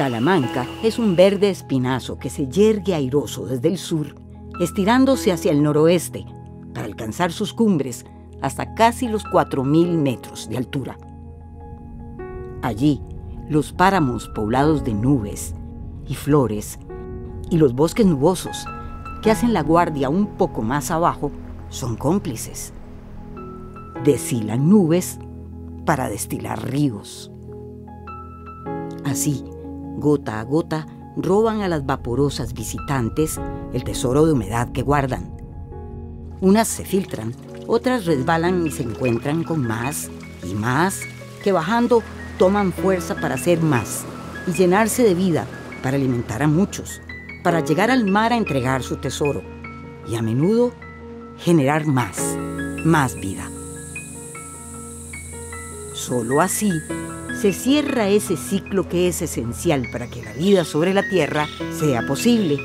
Talamanca es un verde espinazo que se yergue airoso desde el sur, estirándose hacia el noroeste para alcanzar sus cumbres hasta casi los 4.000 metros de altura. Allí, los páramos poblados de nubes y flores y los bosques nubosos que hacen la guardia un poco más abajo son cómplices. Deshilan nubes para destilar ríos. Así, gota a gota, roban a las vaporosas visitantes el tesoro de humedad que guardan. Unas se filtran, otras resbalan y se encuentran con más y más, que bajando toman fuerza para hacer más y llenarse de vida para alimentar a muchos, para llegar al mar a entregar su tesoro y a menudo generar más vida. Solo así se cierra ese ciclo que es esencial para que la vida sobre la Tierra sea posible,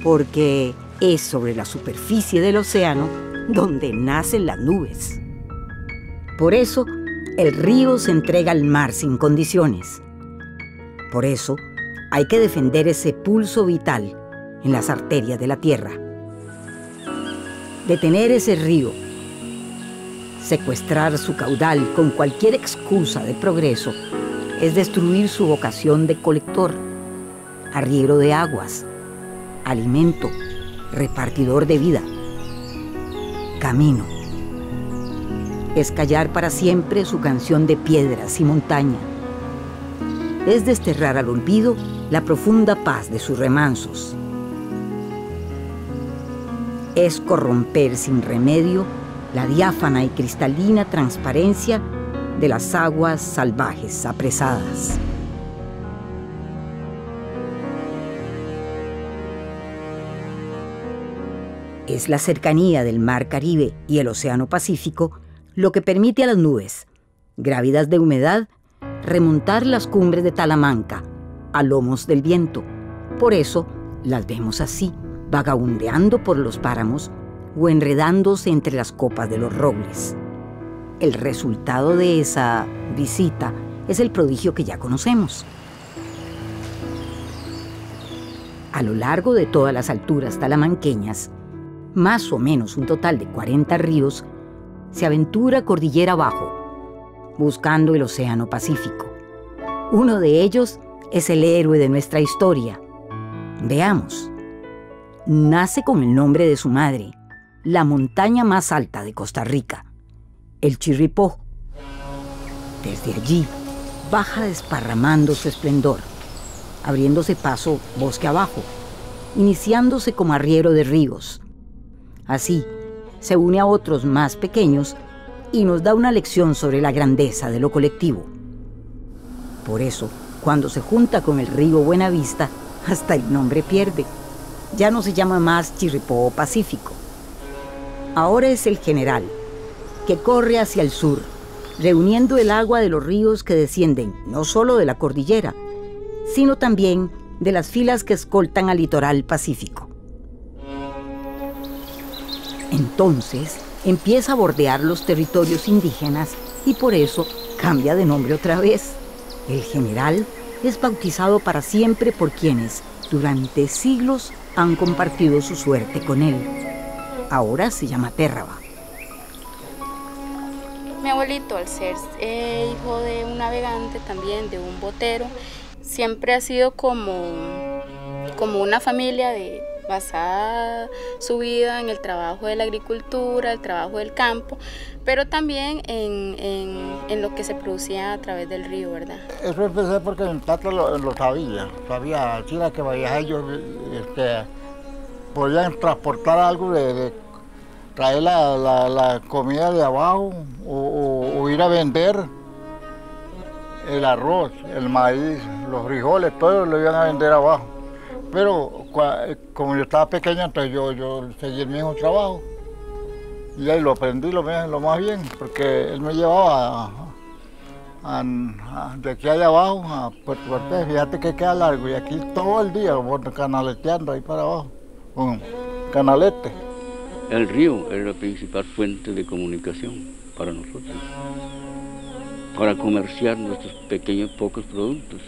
porque es sobre la superficie del océano donde nacen las nubes. Por eso, el río se entrega al mar sin condiciones. Por eso, hay que defender ese pulso vital en las arterias de la Tierra. Detener ese río, secuestrar su caudal con cualquier excusa de progreso, es destruir su vocación de colector, arriero de aguas, alimento, repartidor de vida, camino. Es callar para siempre su canción de piedras y montaña. Es desterrar al olvido la profunda paz de sus remansos. Es corromper sin remedio la diáfana y cristalina transparencia de las aguas salvajes apresadas. Es la cercanía del Mar Caribe y el Océano Pacífico lo que permite a las nubes, grávidas de humedad, remontar las cumbres de Talamanca a lomos del viento. Por eso las vemos así, vagabundeando por los páramos o enredándose entre las copas de los robles. El resultado de esa visita es el prodigio que ya conocemos. A lo largo de todas las alturas talamanqueñas, más o menos un total de 40 ríos, se aventura cordillera abajo, buscando el Océano Pacífico. Uno de ellos es el héroe de nuestra historia. Veamos. Nace con el nombre de su madre, la montaña más alta de Costa Rica, el Chirripó. Desde allí baja desparramando su esplendor, abriéndose paso bosque abajo, iniciándose como arriero de ríos. Así, se une a otros más pequeños y nos da una lección sobre la grandeza de lo colectivo. Por eso, cuando se junta con el río Buenavista, hasta el nombre pierde. Ya no se llama más Chirripó Pacífico. Ahora es el General, que corre hacia el sur, reuniendo el agua de los ríos que descienden no solo de la cordillera, sino también de las filas que escoltan al litoral pacífico. Entonces empieza a bordear los territorios indígenas y por eso cambia de nombre otra vez. El General es bautizado para siempre por quienes durante siglos han compartido su suerte con él. Ahora se llama Térraba. Mi abuelito, al ser hijo de un navegante también, de un botero, siempre ha sido como una familia basada su vida en el trabajo de la agricultura, el trabajo del campo, pero también en lo que se producía a través del río, ¿verdad? Eso empecé porque mi tata lo sabía, así era que vaya ellos podían transportar algo traer la comida de abajo o ir a vender el arroz, el maíz, los frijoles, todo lo iban a vender abajo. Pero como yo estaba pequeño, entonces yo seguí el mismo trabajo. Y ahí lo aprendí lo más bien, porque él me llevaba de aquí allá abajo a Puerto Cortés. Fíjate que queda largo, y aquí todo el día, canaleteando ahí para abajo, con canalete. El río es la principal fuente de comunicación para nosotros, para comerciar nuestros pequeños pocos productos.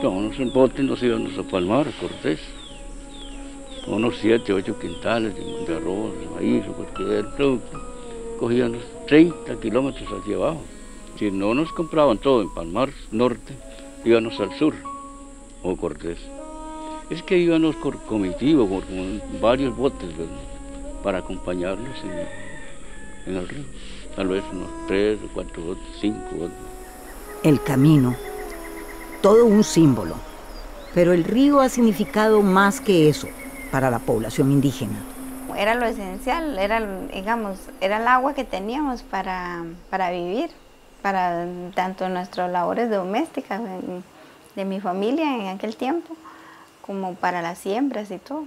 Todos en bote nos íbamos a Palmar, Cortés. Unos 7, 8 quintales de arroz, de maíz o cualquier producto. Cogíamos 30 kilómetros hacia abajo. Si no nos compraban todo en Palmar Norte, íbamos al sur o Cortés. Es que íbamos por comitiva, por varios botes, ¿verdad?, para acompañarnos en el río. Tal vez unos 3 o 4 botes, 5 botes. El camino, todo un símbolo. Pero el río ha significado más que eso para la población indígena. Era lo esencial, era, digamos, era el agua que teníamos para vivir, para tanto nuestras labores domésticas de mi familia en aquel tiempo, como para las siembras y todo.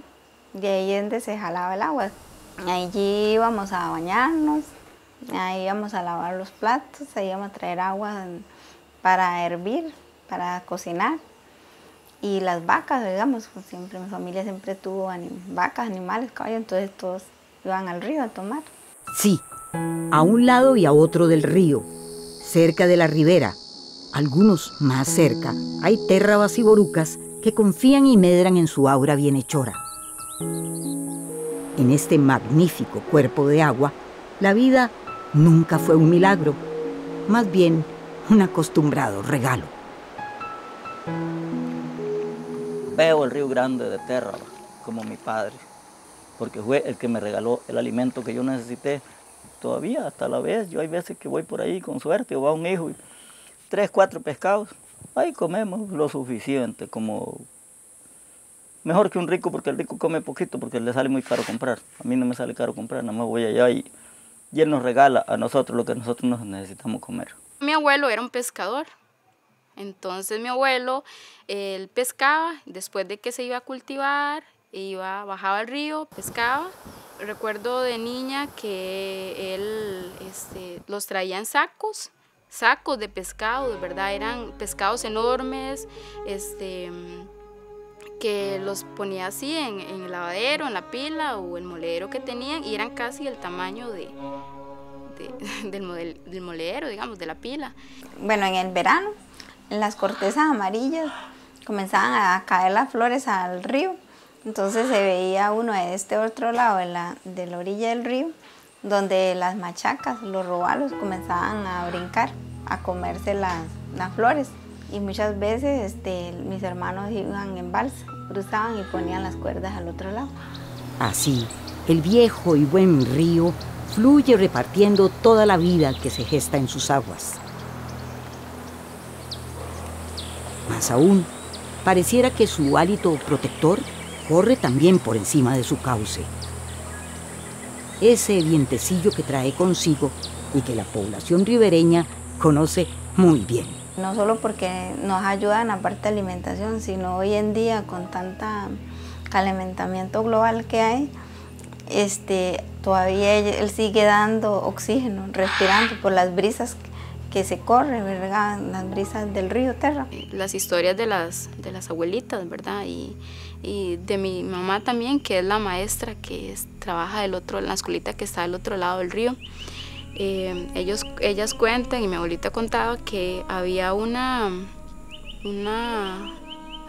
De ahí es donde se jalaba el agua. Allí íbamos a bañarnos, ahí íbamos a lavar los platos, ahí íbamos a traer agua para hervir, para cocinar. Y las vacas, digamos, pues siempre mi familia siempre tuvo vacas, animales, caballos, entonces todos iban al río a tomar. Sí, a un lado y a otro del río, cerca de la ribera, algunos más cerca, hay térrabas y borucas que confían y medran en su aura bienhechora. En este magnífico cuerpo de agua, la vida nunca fue un milagro, más bien un acostumbrado regalo. Veo el río Grande de Térraba como mi padre, porque fue el que me regaló el alimento que yo necesité. Todavía hasta la vez, yo hay veces que voy por ahí con suerte, o va un hijo y 3, 4 pescados, ahí comemos lo suficiente, como mejor que un rico, porque el rico come poquito, porque le sale muy caro comprar. A mí no me sale caro comprar, nada más voy allá y él nos regala a nosotros lo que nosotros nos necesitamos comer. Mi abuelo era un pescador. Entonces mi abuelo, él pescaba, después de que se iba a cultivar, bajaba al río, pescaba. Recuerdo de niña que él los traía en sacos de pescado, de verdad, eran pescados enormes, que los ponía así en el lavadero, en la pila o el moledero que tenían, y eran casi el tamaño del moledero, digamos, de la pila. Bueno, en el verano, en las cortezas amarillas comenzaban a caer las flores al río, entonces se veía uno de este otro lado de la orilla del río, donde las machacas, los robalos, comenzaban a brincar, a comerse las flores, y muchas veces mis hermanos iban en balsa, cruzaban y ponían las cuerdas al otro lado. Así, el viejo y buen río fluye repartiendo toda la vida que se gesta en sus aguas. Más aún, pareciera que su hálito protector corre también por encima de su cauce. Ese vientecillo que trae consigo y que la población ribereña conoce muy bien. No solo porque nos ayuda en la parte de alimentación, sino hoy en día con tanta calentamiento global que hay, todavía él sigue dando oxígeno, respirando por las brisas que se corren, ¿verdad? Las brisas del río Terra. Las historias de las abuelitas, ¿verdad? Y de mi mamá también, que es la maestra que trabaja en la escuelita que está del otro lado del río. Ellas cuentan, y mi abuelita contaba, que había una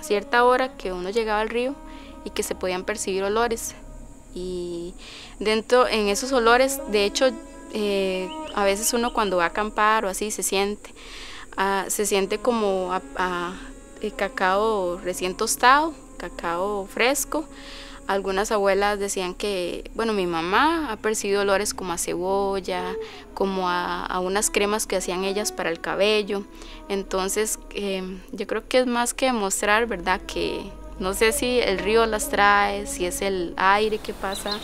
cierta hora que uno llegaba al río y que se podían percibir olores. Y en esos olores, de hecho, a veces uno cuando va a acampar o así se siente como a cacao recién tostado, cacao fresco. Algunas abuelas decían que, bueno, mi mamá ha percibido olores como a cebolla, como a unas cremas que hacían ellas para el cabello. Entonces, yo creo que es más que demostrar, ¿verdad?, que no sé si el río las trae, si es el aire que pasa.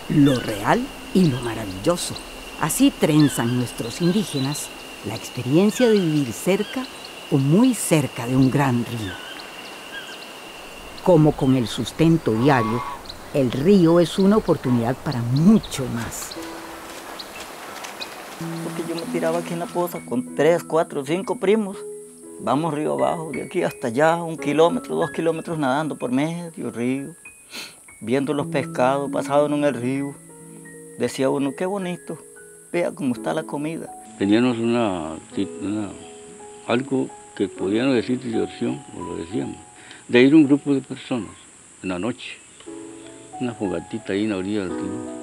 Lo real y lo maravilloso. Así trenzan nuestros indígenas la experiencia de vivir cerca o muy cerca de un gran río. Como con el sustento diario, el río es una oportunidad para mucho más. Porque yo me tiraba aquí en la poza con 3, 4, 5 primos. Vamos río abajo, de aquí hasta allá, 1 kilómetro, 2 kilómetros nadando por medio río, viendo los pescados pasados en el río. Decía uno, qué bonito, vea cómo está la comida. Teníamos algo que podían decir diversión, o lo decíamos, de ir un grupo de personas en la noche, una fogatita ahí en la orilla del río.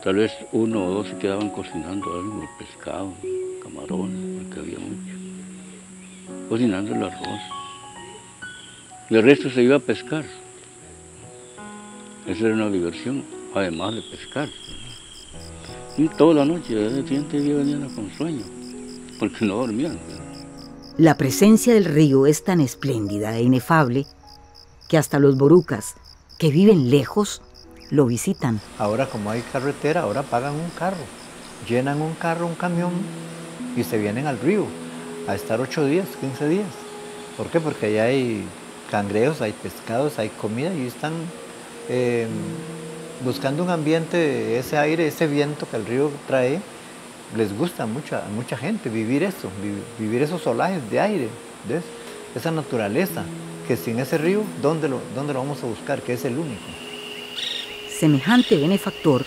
Tal vez 1 o 2 se quedaban cocinando algo, pescado, camarones, porque había mucho, cocinando el arroz. Y el resto se iba a pescar. Esa era una diversión, además de pescar. Y toda la noche, desde el siguiente día venían con sueño, porque no dormían. La presencia del río es tan espléndida e inefable que hasta los borucas, que viven lejos, lo visitan. Ahora, como hay carretera, ahora pagan un carro, llenan un carro, un camión, y se vienen al río a estar 8 días, 15 días. ¿Por qué? Porque allá hay cangrejos, hay pescados, hay comida, y están buscando un ambiente, ese aire, ese viento que el río trae. Les gusta a mucha gente vivir eso, vivir esos olajes de aire, ¿ves? Esa naturaleza, que sin ese río, ¿dónde lo vamos a buscar? Que es el único. Semejante benefactor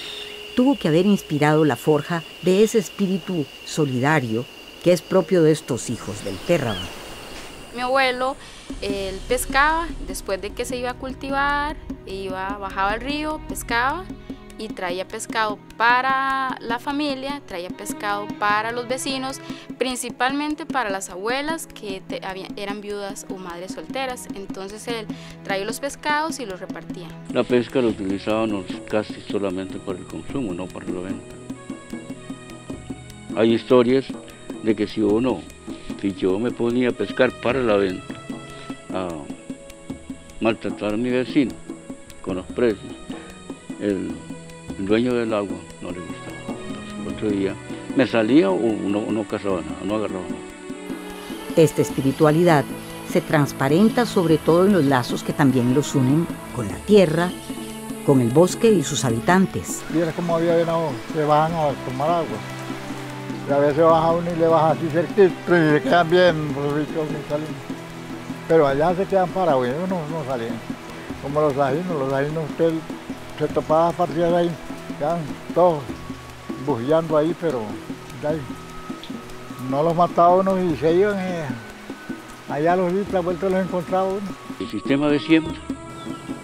tuvo que haber inspirado la forja de ese espíritu solidario que es propio de estos hijos del Pérraba. Mi abuelo, él pescaba, después de que se iba a cultivar, bajaba al río, pescaba y traía pescado para la familia, traía pescado para los vecinos, principalmente para las abuelas que eran viudas o madres solteras. Entonces él traía los pescados y los repartía. La pesca la utilizábamos casi solamente para el consumo, no para la venta. Hay historias de que si yo me ponía a pescar para la venta, a maltratar a mi vecino con los precios, el dueño del agua no le gustaba. Entonces, el otro día me salía o no cazaba nada, no agarraba nada. Esta espiritualidad se transparenta sobre todo en los lazos que también los unen con la tierra, con el bosque y sus habitantes. Mira cómo había venado, se bajan a tomar agua. Y a veces baja uno y le baja así cerquita y se quedan bien ricos y salen. Pero allá se quedan parados, no salen. Como los ajinos usted se topaba partidas ahí, ya todos bujeando ahí, pero ya, no los mataba uno y se iban allá los días, la vuelta los encontraba uno. El sistema de siembra,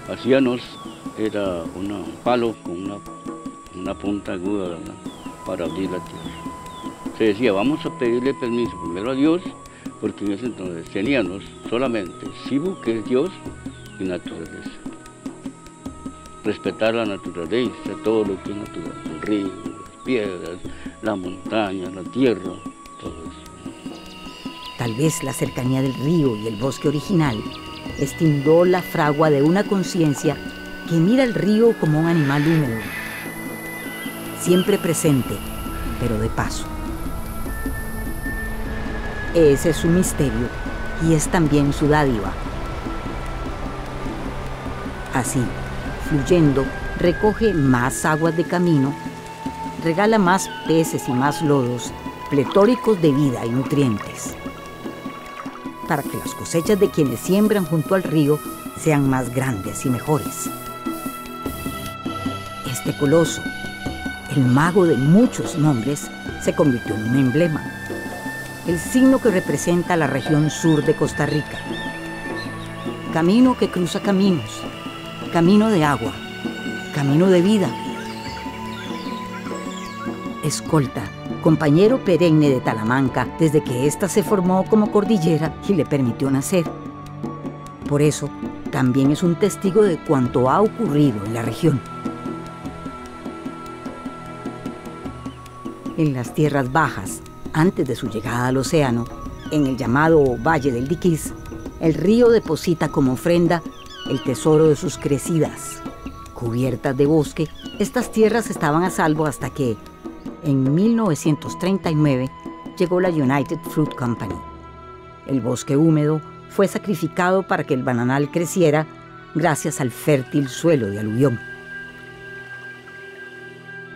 hacíamos, era un palo con una punta aguda, ¿verdad?, para abrir la tierra. Se decía, vamos a pedirle permiso primero a Dios, porque en ese entonces teníamos solamente Sibu, que es Dios, y naturaleza. Respetar la naturaleza, todo lo que es natural, el río, las piedras, la montaña, la tierra, todo eso. Tal vez la cercanía del río y el bosque original estimuló la fragua de una conciencia que mira el río como un animal húmedo, siempre presente, pero de paso. Ese es su misterio y es también su dádiva. Así, fluyendo, recoge más aguas de camino, regala más peces y más lodos, pletóricos de vida y nutrientes, para que las cosechas de quienes siembran junto al río sean más grandes y mejores. Este coloso, el mago de muchos nombres, se convirtió en un emblema, el signo que representa la región sur de Costa Rica. Camino que cruza caminos, camino de agua, camino de vida. Escolta, compañero perenne de Talamanca desde que ésta se formó como cordillera y le permitió nacer. Por eso, también es un testigo de cuanto ha ocurrido en la región. En las tierras bajas, antes de su llegada al océano, en el llamado Valle del Diquís, el río deposita como ofrenda el tesoro de sus crecidas. Cubiertas de bosque, estas tierras estaban a salvo hasta que, en 1939, llegó la United Fruit Company. El bosque húmedo fue sacrificado para que el bananal creciera gracias al fértil suelo de aluvión.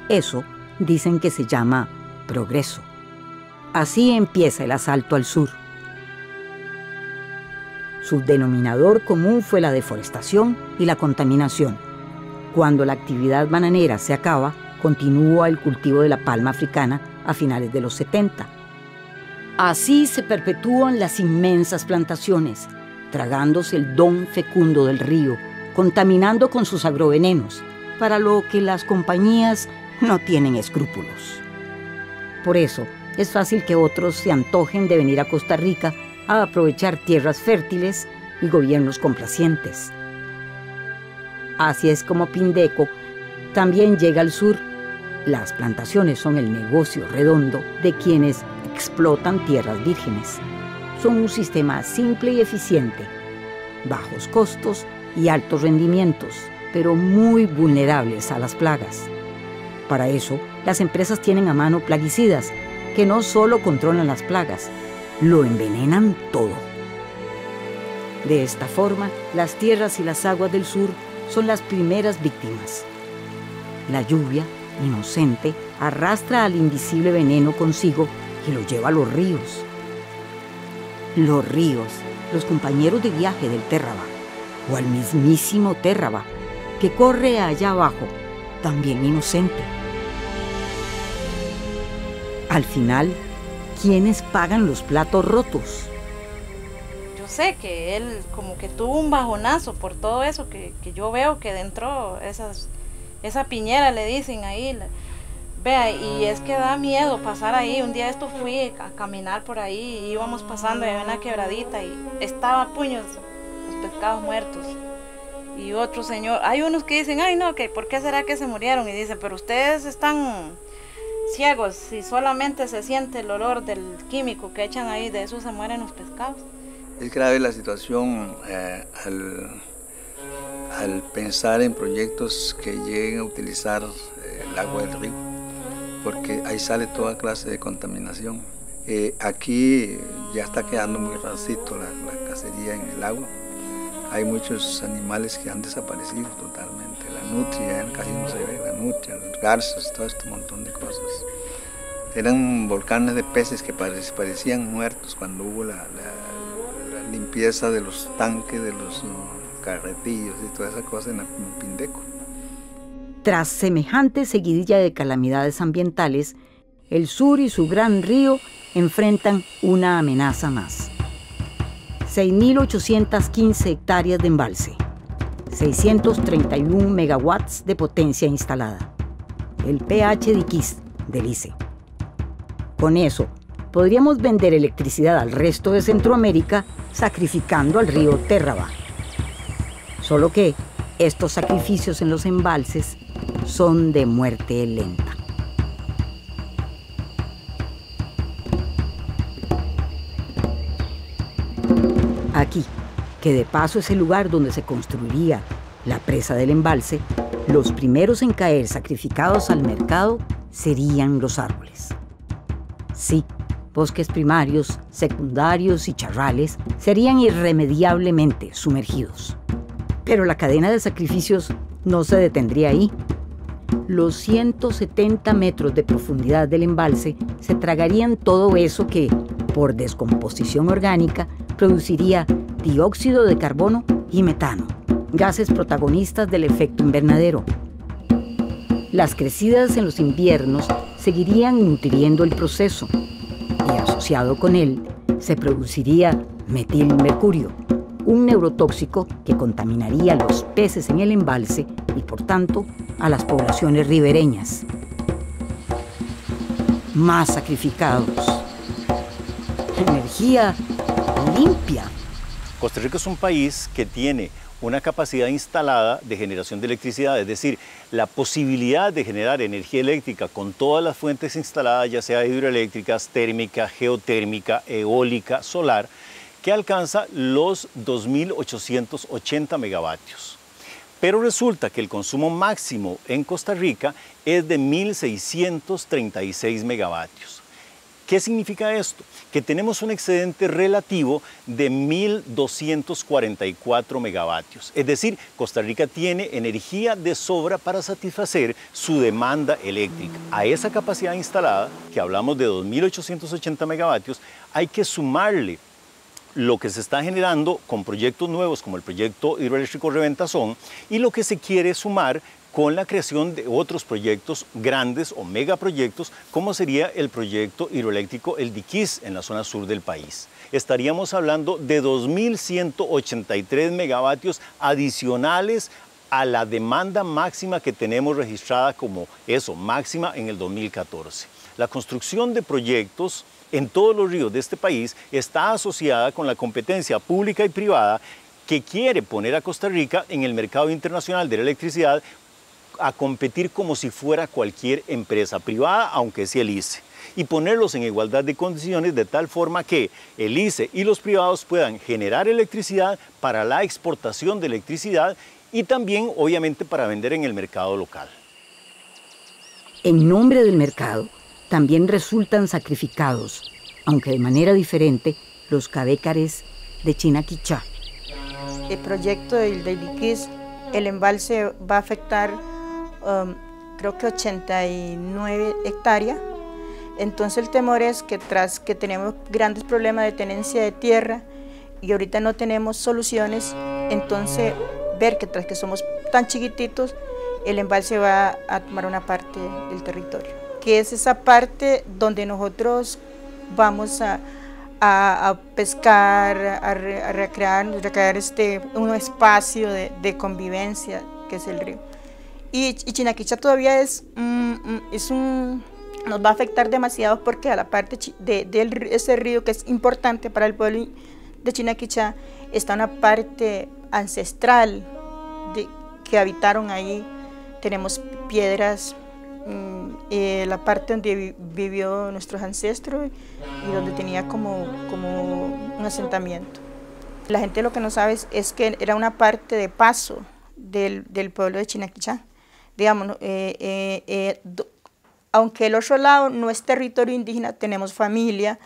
Eso dicen que se llama progreso. Así empieza el asalto al sur. Su denominador común fue la deforestación y la contaminación. Cuando la actividad bananera se acaba, continúa el cultivo de la palma africana a finales de los 70. Así se perpetúan las inmensas plantaciones, tragándose el don fecundo del río, contaminando con sus agrovenenos, para lo que las compañías no tienen escrúpulos. Por eso, es fácil que otros se antojen de venir a Costa Rica a aprovechar tierras fértiles y gobiernos complacientes. Así es como Pindeco también llega al sur. Las plantaciones son el negocio redondo de quienes explotan tierras vírgenes. Son un sistema simple y eficiente, bajos costos y altos rendimientos, pero muy vulnerables a las plagas. Para eso, las empresas tienen a mano plaguicidas que no solo controlan las plagas, lo envenenan todo. De esta forma, las tierras y las aguas del sur son las primeras víctimas. La lluvia, inocente, arrastra al invisible veneno consigo y lo lleva a los ríos. Los ríos, los compañeros de viaje del Terraba, o al mismísimo Terraba, que corre allá abajo, también inocente. Al final, ¿quiénes pagan los platos rotos? Yo sé que él como que tuvo un bajonazo por todo eso, que yo veo que dentro esa piñera le dicen ahí, vea, y es que da miedo pasar ahí. Un día esto fui a caminar por ahí, y íbamos pasando y había una quebradita y estaba a puños los pescados muertos. Y otro señor, hay unos que dicen, ay no, que ¿por qué será que se murieron? Y dicen, pero ustedes están ciegos, si solamente se siente el olor del químico que echan ahí, de eso se mueren los pescados. Es grave la situación al pensar en proyectos que lleguen a utilizar el agua del río, porque ahí sale toda clase de contaminación. Aquí ya está quedando muy racito la cacería en el agua. Hay muchos animales que han desaparecido totalmente. La nutria, casi no se ve la nutria, los garzas, todo este montón de cosas. Eran volcanes de peces que parecían muertos cuando hubo la limpieza de los tanques, de los carretillos y toda esa cosa en Pindeco. Tras semejante seguidilla de calamidades ambientales, el sur y su gran río enfrentan una amenaza más. 6.815 hectáreas de embalse, 631 megawatts de potencia instalada, el pH de Iquis del ICE. Con eso, podríamos vender electricidad al resto de Centroamérica sacrificando al río Terraba. Solo que estos sacrificios en los embalses son de muerte lenta. Aquí, que de paso es el lugar donde se construiría la presa del embalse, los primeros en caer sacrificados al mercado serían los árboles. Sí, bosques primarios, secundarios y charrales serían irremediablemente sumergidos. Pero la cadena de sacrificios no se detendría ahí. Los 170 metros de profundidad del embalse se tragarían todo eso que, por descomposición orgánica, produciría dióxido de carbono y metano, gases protagonistas del efecto invernadero. Las crecidas en los inviernos seguirían nutriendo el proceso y asociado con él se produciría metilmercurio, un neurotóxico que contaminaría a los peces en el embalse y por tanto a las poblaciones ribereñas. Más sacrificados. Energía limpia. Costa Rica es un país que tiene una capacidad instalada de generación de electricidad, es decir, la posibilidad de generar energía eléctrica con todas las fuentes instaladas, ya sea hidroeléctricas, térmica, geotérmica, eólica, solar, que alcanza los 2.880 megavatios. Pero resulta que el consumo máximo en Costa Rica es de 1.636 megavatios. ¿Qué significa esto? Que tenemos un excedente relativo de 1.244 megavatios. Es decir, Costa Rica tiene energía de sobra para satisfacer su demanda eléctrica. A esa capacidad instalada, que hablamos de 2.880 megavatios, hay que sumarle lo que se está generando con proyectos nuevos como el proyecto hidroeléctrico Reventazón y lo que se quiere sumar con la creación de otros proyectos grandes o megaproyectos, como sería el proyecto hidroeléctrico El Diquís en la zona sur del país. Estaríamos hablando de 2.183 megavatios adicionales a la demanda máxima que tenemos registrada como eso, máxima en el 2014. La construcción de proyectos en todos los ríos de este país está asociada con la competencia pública y privada que quiere poner a Costa Rica en el mercado internacional de la electricidad a competir como si fuera cualquier empresa privada, aunque sea el ICE, y ponerlos en igualdad de condiciones de tal forma que el ICE y los privados puedan generar electricidad para la exportación de electricidad y también, obviamente, para vender en el mercado local. En nombre del mercado, también resultan sacrificados, aunque de manera diferente, los cabécares de Chinaquichá. El proyecto del Diquís, el embalse va a afectar creo que 89 hectáreas. Entonces el temor es que tras que tenemos grandes problemas de tenencia de tierra y ahorita no tenemos soluciones, entonces ver que tras que somos tan chiquititos, el embalse va a tomar una parte del territorio, que es esa parte donde nosotros vamos a pescar, a recrear un espacio de convivencia que es el río. Y Chinaquichá todavía nos va a afectar demasiado porque a la parte de ese río que es importante para el pueblo de Chinaquichá está una parte ancestral que habitaron ahí. Tenemos piedras, la parte donde vivió nuestros ancestros y donde tenía como un asentamiento. La gente lo que no sabe es que era una parte de paso del pueblo de Chinaquichá. Digamos, aunque el otro lado no es territorio indígena, tenemos familia,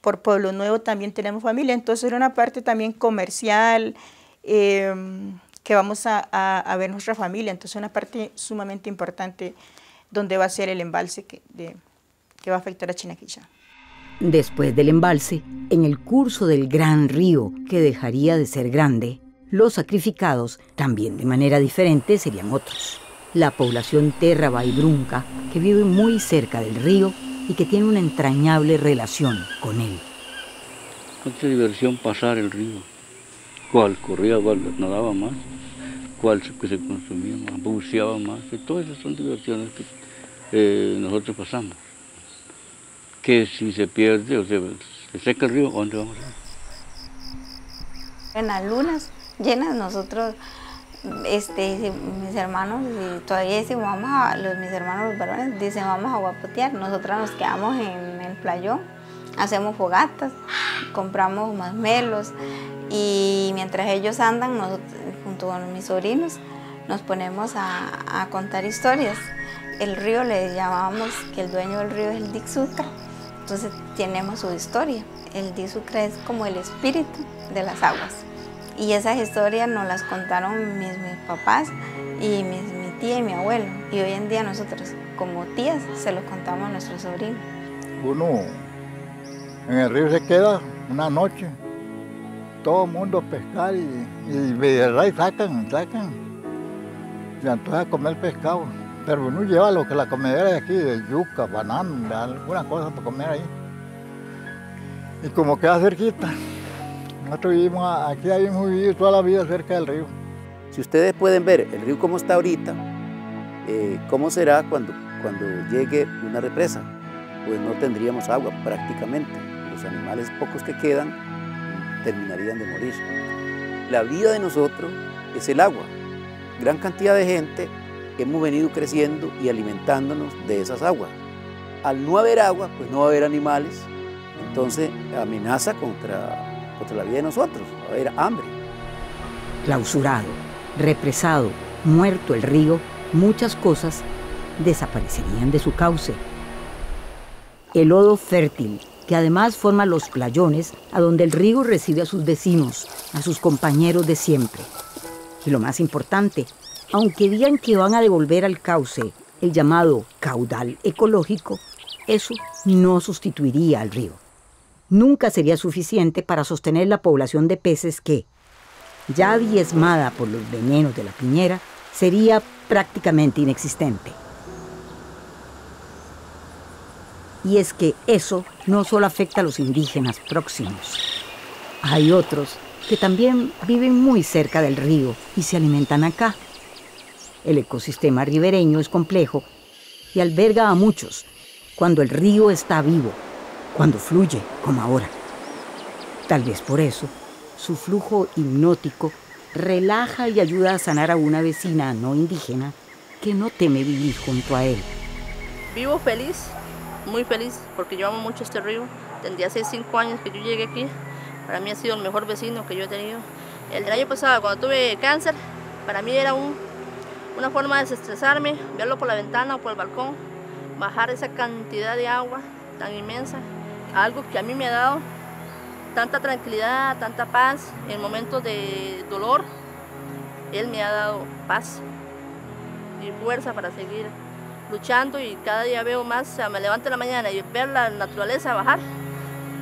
por Pueblo Nuevo también tenemos familia, entonces era una parte también comercial, que vamos a ver nuestra familia, entonces una parte sumamente importante donde va a ser el embalse que va a afectar a Chinaquichá. Después del embalse, en el curso del gran río que dejaría de ser grande, los sacrificados, también de manera diferente, serían otros. La población Terraba y Brunca, que vive muy cerca del río y que tiene una entrañable relación con él. Cuánta diversión pasar el río. Cuál corría, cuál nadaba más, cuál que se consumía más, buceaba más. Y todas esas son diversiones que nosotros pasamos. Que si se pierde o se seca el río, ¿dónde vamos a ir? En las lunas llenas nosotros, mis hermanos, y todavía decimos, mis hermanos los varones dicen vamos a guapotear, nosotras nos quedamos en el playón, hacemos fogatas, compramos masmelos y mientras ellos andan, nosotros, junto con mis sobrinos, nos ponemos a contar historias. El río le llamábamos que el dueño del río es el Dixucra, entonces tenemos su historia. El Dixucra es como el espíritu de las aguas. Y esas historias nos las contaron mis papás y mi tía y mi abuelo. Y hoy en día nosotros, como tías, se los contamos a nuestros sobrinos. Uno en el río se queda una noche, todo el mundo a pescar y sacan. Se antoja comer pescado. Pero uno lleva lo que la comedera de aquí, de yuca, banana, alguna cosa para comer ahí. Y como queda cerquita, nosotros vivimos aquí, hemos vivido toda la vida cerca del río. Si ustedes pueden ver el río como está ahorita, ¿cómo será cuando llegue una represa? Pues no tendríamos agua prácticamente. Los animales pocos que quedan terminarían de morir. La vida de nosotros es el agua. Gran cantidad de gente hemos venido creciendo y alimentándonos de esas aguas. Al no haber agua, pues no va a haber animales, entonces amenaza contra la vida de nosotros, va a haber hambre. Clausurado, represado, muerto el río, muchas cosas desaparecerían de su cauce. El lodo fértil, que además forma los playones a donde el río recibe a sus vecinos, a sus compañeros de siempre. Y lo más importante, aunque digan que van a devolver al cauce el llamado caudal ecológico, eso no sustituiría al río. Nunca sería suficiente para sostener la población de peces que, ya diezmada por los venenos de la piñera, sería prácticamente inexistente. Y es que eso no solo afecta a los indígenas próximos. Hay otros que también viven muy cerca del río y se alimentan acá. El ecosistema ribereño es complejo y alberga a muchos cuando el río está vivo, cuando fluye, como ahora. Tal vez por eso, su flujo hipnótico relaja y ayuda a sanar a una vecina no indígena que no teme vivir junto a él. Vivo feliz, muy feliz, porque yo amo mucho este río. Desde hace 5 años que yo llegué aquí, para mí ha sido el mejor vecino que yo he tenido. El del año pasado, cuando tuve cáncer, para mí era una forma de desestresarme, verlo por la ventana o por el balcón, bajar esa cantidad de agua tan inmensa, algo que a mí me ha dado tanta tranquilidad, tanta paz. En momentos de dolor, él me ha dado paz y fuerza para seguir luchando, y cada día veo más. O sea, me levanto en la mañana y ver la naturaleza bajar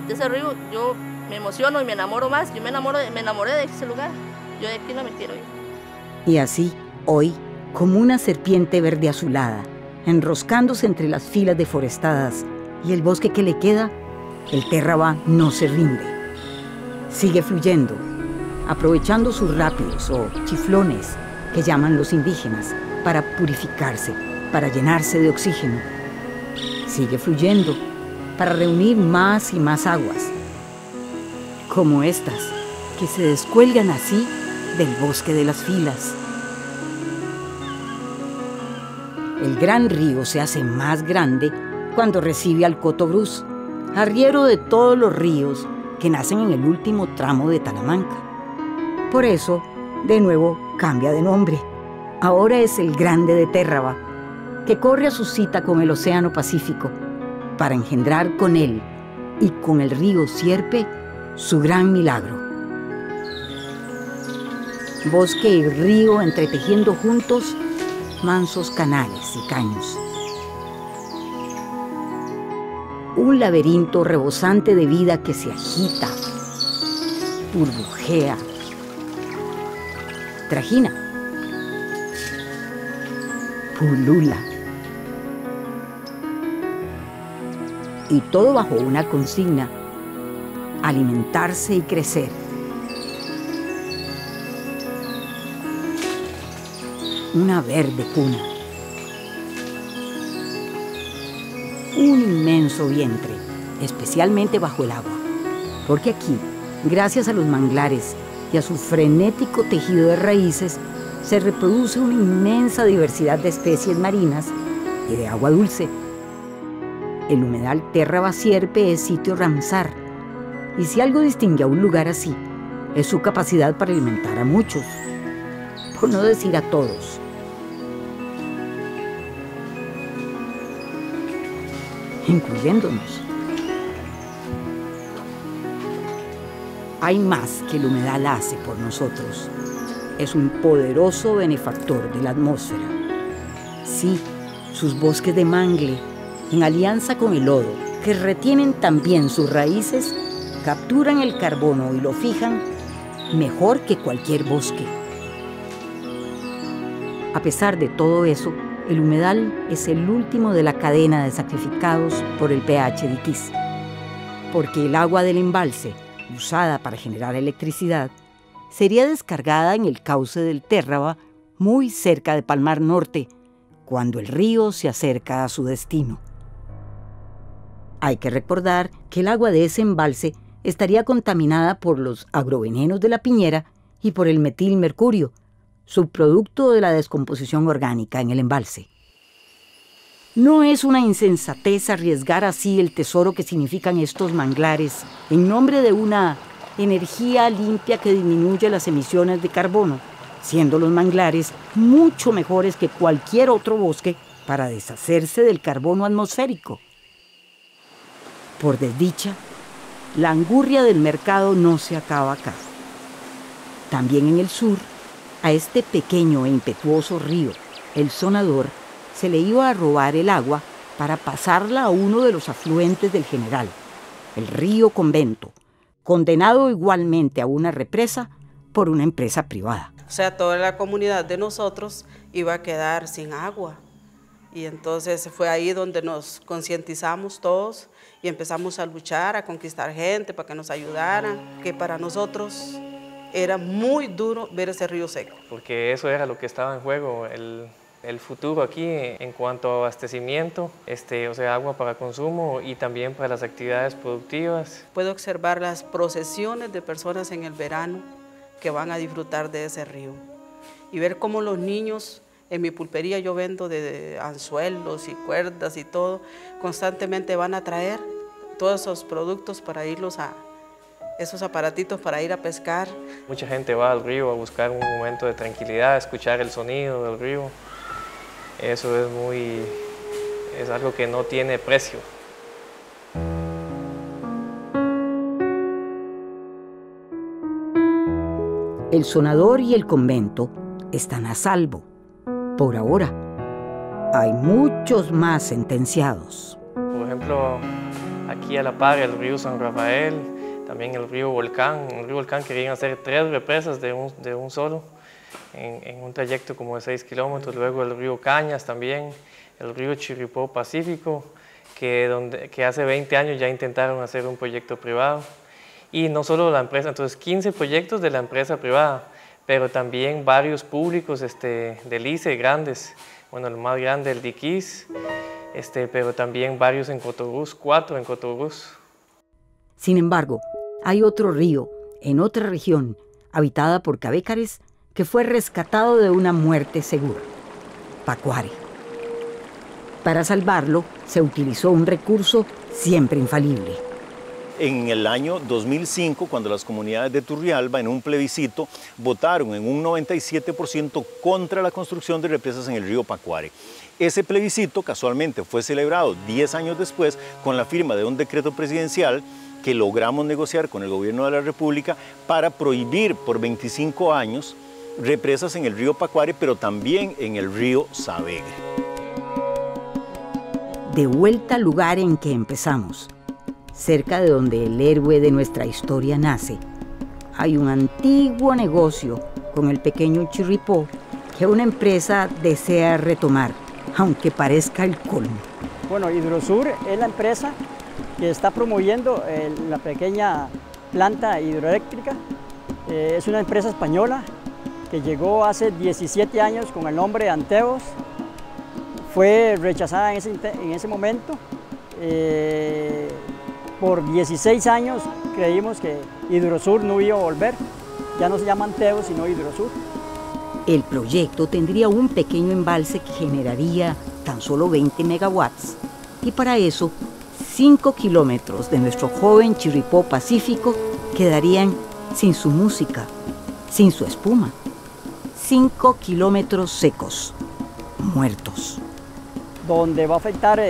de ese río, yo me emociono y me enamoro más. Yo me enamoré de ese lugar. Yo de aquí no me quiero ir. Y así, hoy, como una serpiente verde azulada, enroscándose entre las filas deforestadas y el bosque que le queda, el Terraba no se rinde. Sigue fluyendo, aprovechando sus rápidos o chiflones, que llaman los indígenas, para purificarse, para llenarse de oxígeno. Sigue fluyendo para reunir más y más aguas, como estas, que se descuelgan así del bosque de las filas. El gran río se hace más grande cuando recibe al Cotobruz, arriero de todos los ríos que nacen en el último tramo de Talamanca. Por eso, de nuevo, cambia de nombre. Ahora es el Grande de Terraba, que corre a su cita con el Océano Pacífico para engendrar con él y con el río Sierpe su gran milagro. Bosque y río entretejiendo juntos mansos canales y caños. Un laberinto rebosante de vida que se agita, burbujea, trajina, pulula. Y todo bajo una consigna: alimentarse y crecer. Una verde cuna. Un inmenso vientre, especialmente bajo el agua. Porque aquí, gracias a los manglares y a su frenético tejido de raíces, se reproduce una inmensa diversidad de especies marinas y de agua dulce. El humedal Terraba Sierpe es sitio Ramsar, y si algo distingue a un lugar así, es su capacidad para alimentar a muchos, por no decir a todos. Incluyéndonos. Hay más que el humedal hace por nosotros. Es un poderoso benefactor de la atmósfera. Sí, sus bosques de mangle, en alianza con el lodo, que retienen también sus raíces, capturan el carbono y lo fijan mejor que cualquier bosque. A pesar de todo eso, el humedal es el último de la cadena de sacrificados por el pH de Iquiz, porque el agua del embalse, usada para generar electricidad, sería descargada en el cauce del Terraba, muy cerca de Palmar Norte, cuando el río se acerca a su destino. Hay que recordar que el agua de ese embalse estaría contaminada por los agrovenenos de la piñera y por el metilmercurio, subproducto de la descomposición orgánica en el embalse. No es una insensatez arriesgar así el tesoro que significan estos manglares en nombre de una energía limpia que disminuye las emisiones de carbono, siendo los manglares mucho mejores que cualquier otro bosque para deshacerse del carbono atmosférico. Por desdicha, la angurria del mercado no se acaba acá. También en el sur, a este pequeño e impetuoso río, el Sonador, se le iba a robar el agua para pasarla a uno de los afluentes del General, el río Convento, condenado igualmente a una represa por una empresa privada. O sea, toda la comunidad de nosotros iba a quedar sin agua. Y entonces fue ahí donde nos concientizamos todos y empezamos a luchar, a conquistar gente para que nos ayudaran, que para nosotros era muy duro ver ese río seco. Porque eso era lo que estaba en juego, el futuro aquí en cuanto a abastecimiento, o sea, agua para consumo y también para las actividades productivas. Puedo observar las procesiones de personas en el verano que van a disfrutar de ese río y ver cómo los niños, en mi pulpería yo vendo de anzuelos y cuerdas y todo, constantemente van a traer todos esos productos para irlos a esos aparatitos para ir a pescar. Mucha gente va al río a buscar un momento de tranquilidad, a escuchar el sonido del río. Eso es algo que no tiene precio. El sonador y el convento están a salvo, por ahora. Hay muchos más sentenciados. Por ejemplo, aquí a la par el río San Rafael, también el río Volcán. En el río Volcán querían hacer 3 represas de un solo, en un trayecto como de 6 kilómetros. Luego el río Cañas también, el río Chirripó Pacífico, que hace 20 años ya intentaron hacer un proyecto privado. Y no solo la empresa, entonces 15 proyectos de la empresa privada, pero también varios públicos del ICE grandes. Bueno, el más grande, el Diquís, pero también varios en Cotorús, 4 en Cotorús. Sin embargo, hay otro río, en otra región, habitada por cabécares, que fue rescatado de una muerte segura, Pacuare. Para salvarlo, se utilizó un recurso siempre infalible. En el año 2005, cuando las comunidades de Turrialba, en un plebiscito, votaron en un 97% contra la construcción de represas en el río Pacuare. Ese plebiscito casualmente fue celebrado 10 años después con la firma de un decreto presidencial que logramos negociar con el gobierno de la República para prohibir por 25 años represas en el río Pacuare, pero también en el río Sabegre. De vuelta al lugar en que empezamos, cerca de donde el héroe de nuestra historia nace, hay un antiguo negocio con el pequeño Chirripó que una empresa desea retomar, aunque parezca el colmo. Bueno, Hidrosur es la empresa que está promoviendo la pequeña planta hidroeléctrica. Es una empresa española que llegó hace 17 años con el nombre de Anteos. Fue rechazada en ese momento. Por 16 años creímos que Hidrosur no iba a volver. Ya no se llama Anteos, sino Hidrosur. El proyecto tendría un pequeño embalse que generaría tan solo 20 megawatts. Y para eso, 5 kilómetros de nuestro joven Chirripó Pacífico quedarían sin su música, sin su espuma. 5 kilómetros secos, muertos. Donde va a afectar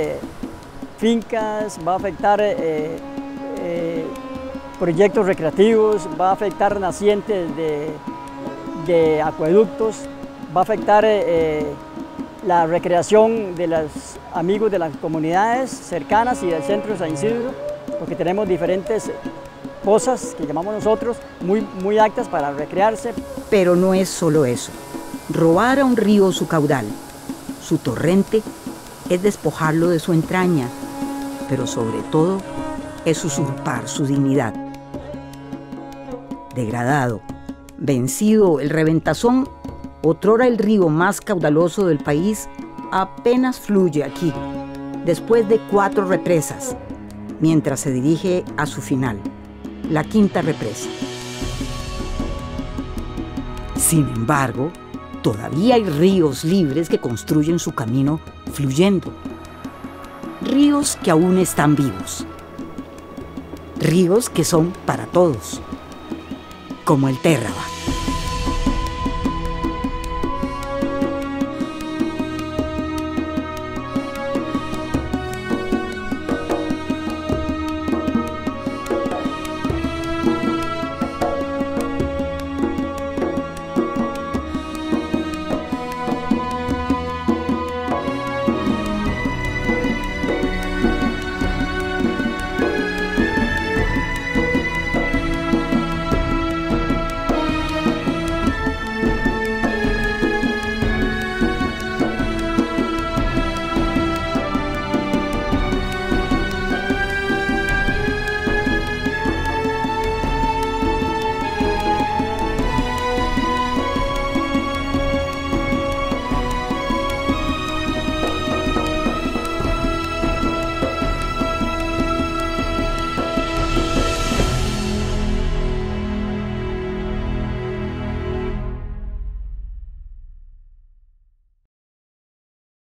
fincas, va a afectar proyectos recreativos, va a afectar nacientes de acueductos, va a afectar la recreación de los amigos de las comunidades cercanas y del centro de San Isidro, porque tenemos diferentes pozas que llamamos nosotros muy aptas para recrearse. Pero no es solo eso. Robar a un río su caudal, su torrente, es despojarlo de su entraña, pero sobre todo es usurpar su dignidad. Degradado, vencido el Reventazón, otrora el río más caudaloso del país, apenas fluye aquí, después de 4 represas, mientras se dirige a su final, la 5ª represa. Sin embargo, todavía hay ríos libres que construyen su camino fluyendo. Ríos que aún están vivos. Ríos que son para todos, como el Térraba.